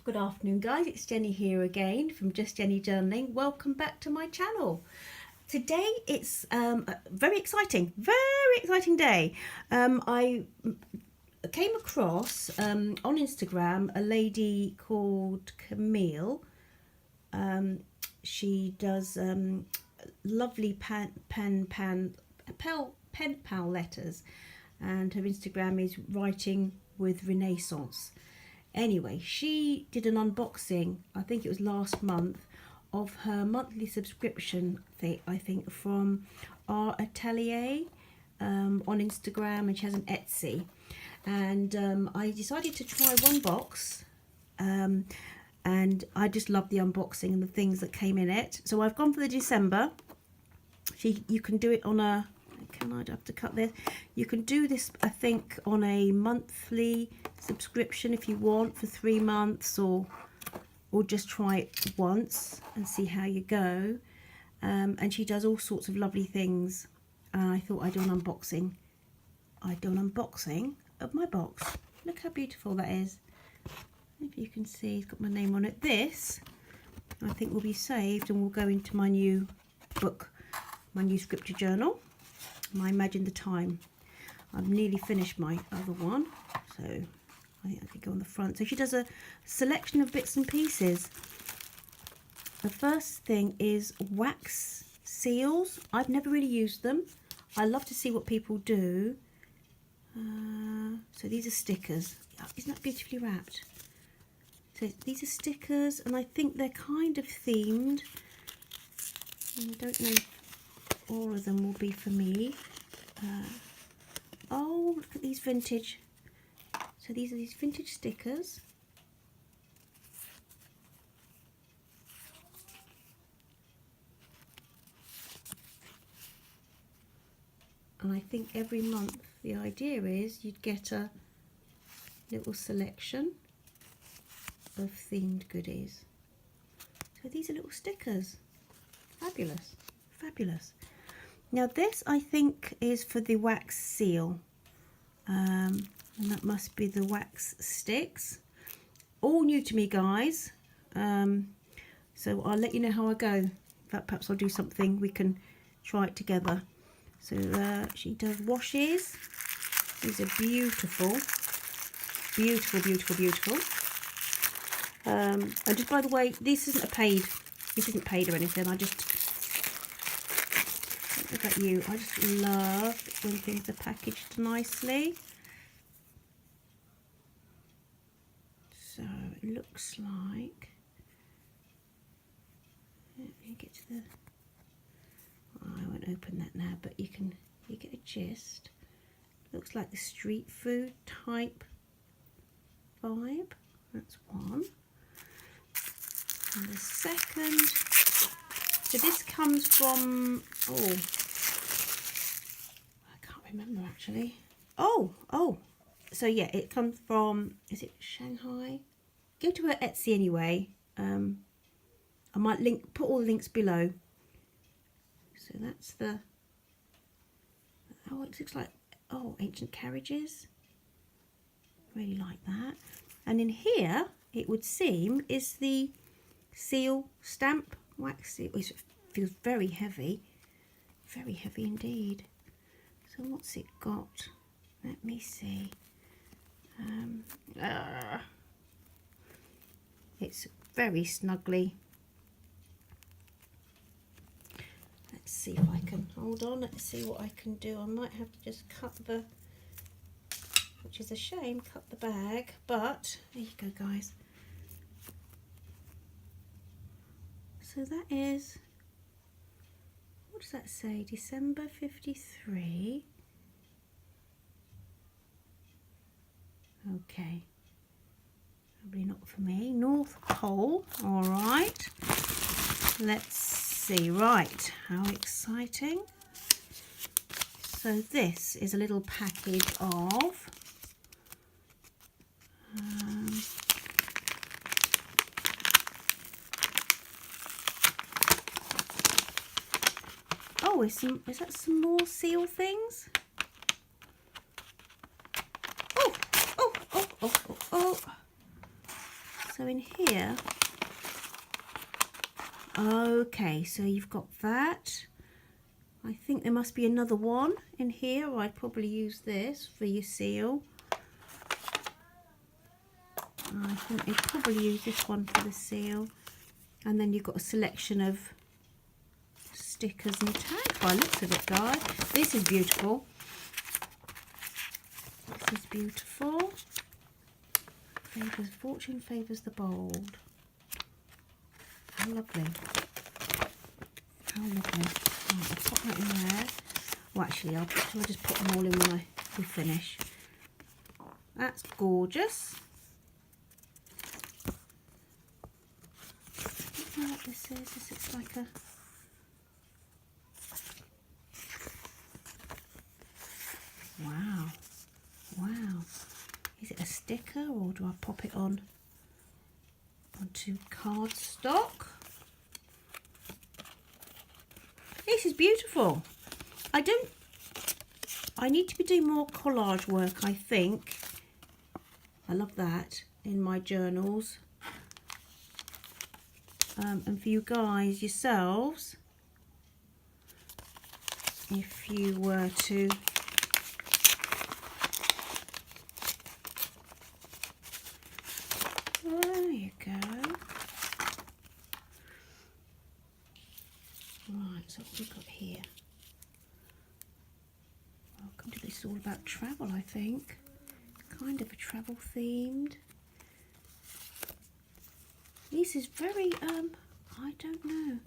Good afternoon guys, it's Jenny here again from Just Jenny Journaling. Welcome back to my channel. Today it's a very exciting day. I came across on Instagram a lady called Camille. She does lovely pen pal letters, and her Instagram is Writing with Renaissance. Anyway, she did an unboxing, I think it was last month, of her monthly subscription I think from our atelier on Instagram, and she has an Etsy. And I decided to try one box, and I just love the unboxing and the things that came in it. So I've gone for the December. You can do it on a, I'd have to cut this. You can do this, I think, on a monthly subscription if you want, for 3 months, or just try it once and see how you go. And she does all sorts of lovely things. I thought I'd do an unboxing. Of my box. Look how beautiful that is. If you can see, it's got my name on it. This, I think, will be saved and will go into my new book, my new scripture journal. I Imagine the Time. I've nearly finished my other one, so I think I could go on the front. So she does a selection of bits and pieces. The first thing is wax seals. I've never really used them. I love to see what people do. So these are stickers. Isn't that beautifully wrapped? So these are stickers, and I think they're kind of themed. I don't know if all of them will be for me. Oh, look at these vintage. So these are these vintage stickers. And I think every month the idea is you'd get a little selection of themed goodies. So these are little stickers. Fabulous, fabulous. Now this, I think, is for the wax seal, and that must be the wax sticks. All new to me, guys, so I'll let you know how I go. In fact, perhaps I'll do something, we can try it together. So she does washes. These are beautiful, beautiful, beautiful, beautiful. And just by the way, this isn't paid or anything. I just, look at you. I just love when things are packaged nicely. So it looks like, let me get to the, I won't open that now, but you get a gist. Looks like the street food type vibe. That's one. And the second, so this comes from, oh, I can't remember actually. Oh, so yeah, it comes from, is it Shanghai? Go to her Etsy anyway. I might put all the links below. So that's the, oh, it looks like, oh, ancient carriages. Really like that. And in here, it would seem, is the seal stamp wax seal. It feels very heavy indeed. So what's it got? Let me see. It's very snugly. Let's see if I can, hold on, let's see what I can do. I might have to just cut the, which is a shame, cut the bag, but there you go, guys. So that is, what does that say? December 53. Okay, probably not for me. North Pole, all right. Let's see, right, how exciting. So this is a little package of oh, is that some more seal things? Oh. So in here, okay, so you've got that. I think there must be another one in here, or I'd probably use this for your seal. I think you'd probably use this one for the seal. And then you've got a selection of stickers and tags by the looks of it, guys. This is beautiful. This is beautiful. Fortune favours the bold. How lovely. How lovely. Right, I'll pop that in there. Well, actually, I'll just put them all in when we finish. That's gorgeous. I don't know what this is. This looks like a... Wow. Wow. Is it a sticker, or do I pop it on onto cardstock? This is beautiful. I need to be doing more collage work, I think. I love that in my journals. And for you guys yourselves, if you were to there you go. Right, so what have we got here? Welcome to this is all about travel, I think. Kind of a travel themed. This is very I don't know.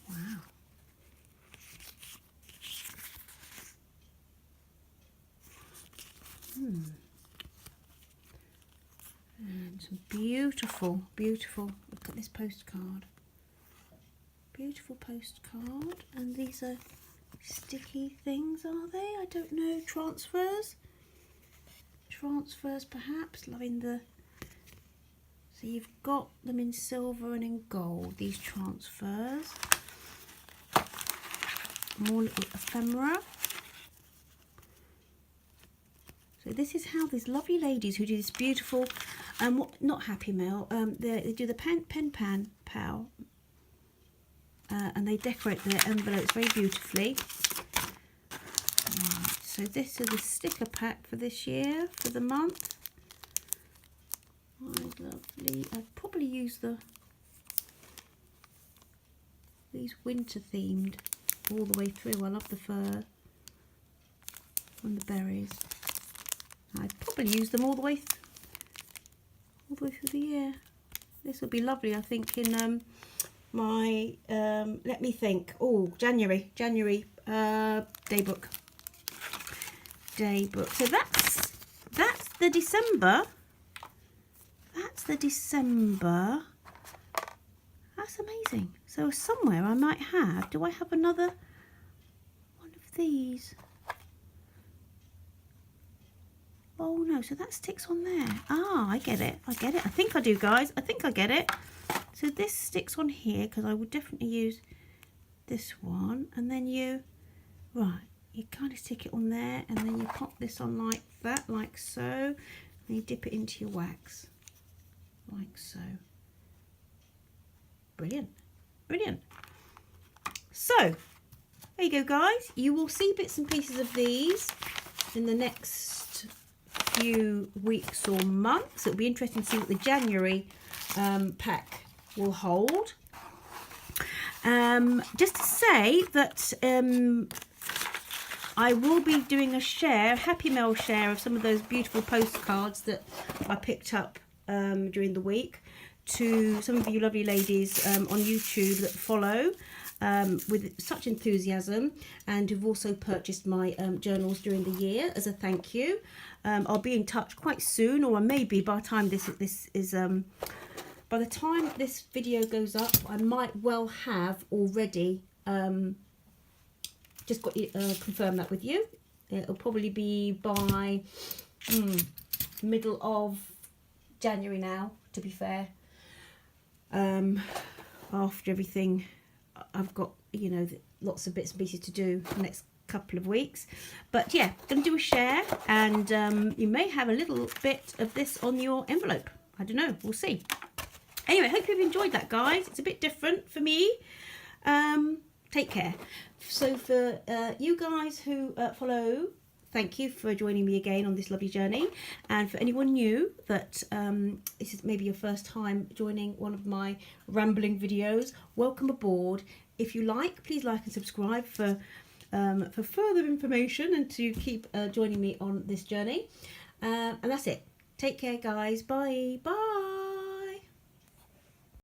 Wow. And some beautiful, beautiful, look at this postcard. Beautiful postcard. And these are sticky things, are they? I don't know. Transfers? Transfers perhaps. Loving the... So you've got them in silver and in gold, these transfers. More little ephemera. So this is how these lovely ladies who do this beautiful, not Happy Mail, they do the pen pal, and they decorate their envelopes very beautifully. Right, so this is the sticker pack for this year, for the month. Oh, lovely. I'd probably use these winter themed all the way through. I love the fur and the berries. I'd probably use them all the way through the year. This will be lovely, I think, in my let me think. Oh, January daybook. So that's the December. That's the December. That's amazing. So somewhere I might have. Do I have another one of these? Oh no, so that sticks on there. Ah, I get it. I think I do, guys. I think I get it. So this sticks on here because I would definitely use this one. And then you kind of stick it on there, and then you pop this on like that, like so. And you dip it into your wax, like so. Brilliant. Brilliant. So, there you go, guys. You will see bits and pieces of these in the next few weeks or months. It'll be interesting to see what the January pack will hold. Just to say that I will be doing a Happy Mail share of some of those beautiful postcards that I picked up during the week to some of you lovely ladies on YouTube that follow with such enthusiasm, and who've also purchased my journals during the year as a thank you. I'll be in touch quite soon, or maybe by the time by the time this video goes up, I might well have already just got to confirm that with you. It'll probably be by middle of January now, to be fair. After everything, I've got, you know, lots of bits and pieces to do the next couple of weeks. But yeah, going to do a share, and you may have a little bit of this on your envelope. I don't know, we'll see. Anyway, hope you've enjoyed that, guys. It's a bit different for me. Take care. So for you guys who follow, thank you for joining me again on this lovely journey. And for anyone new that this is maybe your first time joining one of my rambling videos, welcome aboard. If you like, please like and subscribe for further information and to keep joining me on this journey. And that's it. Take care, guys. Bye. Bye.